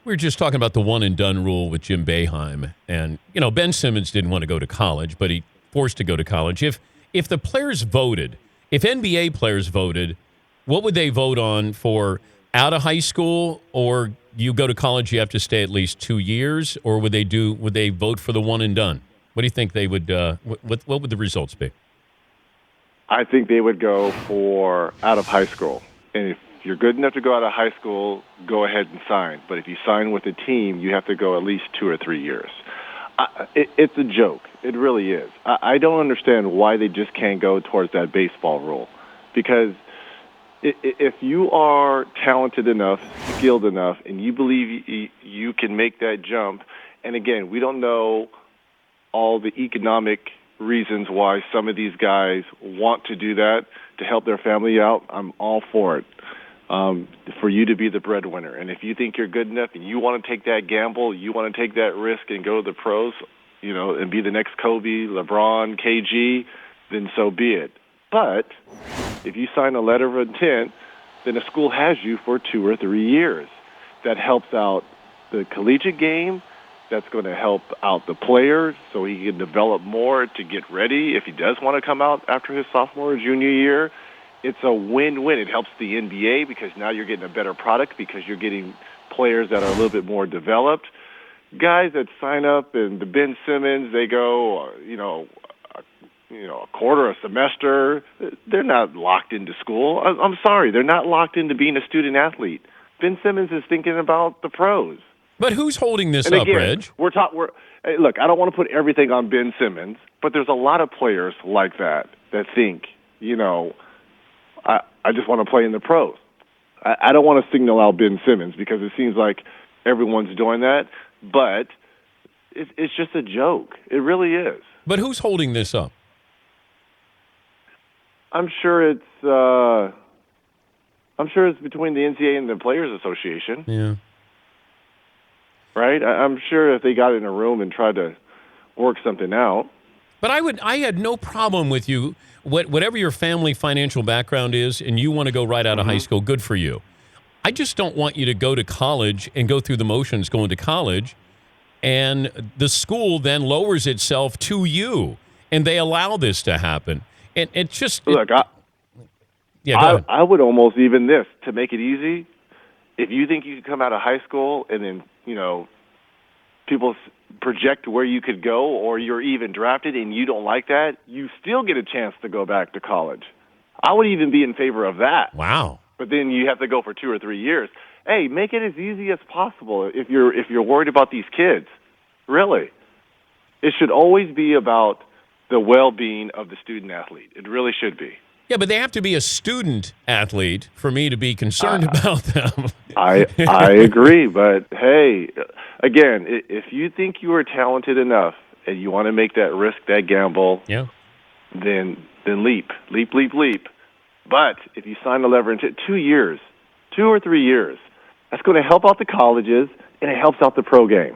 We were just talking about the one and done rule with Jim Boeheim, and Ben Simmons didn't want to go to college, but he forced to go to college. If the players voted, if NBA players voted, what would they vote on for out of high school, or you go to college, you have to stay at least 2 years, or would they vote for the one and done? What do you think they would? What would the results be? I think they would go for out of high school, and if you're good enough to go out of high school, go ahead and sign. But if you sign with a team, you have to go at least 2 or 3 years. It's a joke. It really is. I don't understand why they just can't go towards that baseball rule. Because if you are talented enough, skilled enough, and you believe you can make that jump, and again, we don't know all the economic reasons why some of these guys want to do that to help their family out, I'm all for it. For you to be the breadwinner. And if you think you're good enough and you want to take that gamble, you want to take that risk and go to the pros, and be the next Kobe, LeBron, KG, then so be it. But if you sign a letter of intent, then a school has you for 2 or 3 years. That helps out the collegiate game. That's going to help out the player so he can develop more to get ready if he does want to come out after his sophomore or junior year. It's a win-win. It helps the NBA because now you're getting a better product because you're getting players that are a little bit more developed. Guys that sign up and the Ben Simmons, they go, a quarter, a semester. They're not locked into school. I'm sorry, they're not locked into being a student athlete. Ben Simmons is thinking about the pros. But who's holding this and up, again, Reg? Look, I don't want to put everything on Ben Simmons, but there's a lot of players like that think, I just want to play in the pros. I don't want to signal out Ben Simmons because it seems like everyone's doing that, but it's just a joke. It really is. But who's holding this up? I'm sure it's between the NCAA and the Players Association. Yeah. Right? I'm sure if they got in a room and tried to work something out. But I had no problem with you. Whatever your family financial background is, and you want to go right out of high school, good for you. I just don't want you to go to college and go through the motions going to college, and the school then lowers itself to you, and they allow this to happen. And it just... Look, go ahead. I would almost even this, to make it easy, if you think you could come out of high school and then, people project where you could go or you're even drafted and you don't like that, you still get a chance to go back to college. I would even be in favor of that. Wow. But then you have to go for 2 or 3 years. Hey, make it as easy as possible if you're worried about these kids. Really. It should always be about the well-being of the student athlete. It really should be. Yeah, but they have to be a student athlete for me to be concerned about them. I agree, but hey, again, if you think you are talented enough and you want to make that risk, that gamble, then leap. But if you sign a lever into 2 years, 2 or 3 years, that's going to help out the colleges and it helps out the pro game.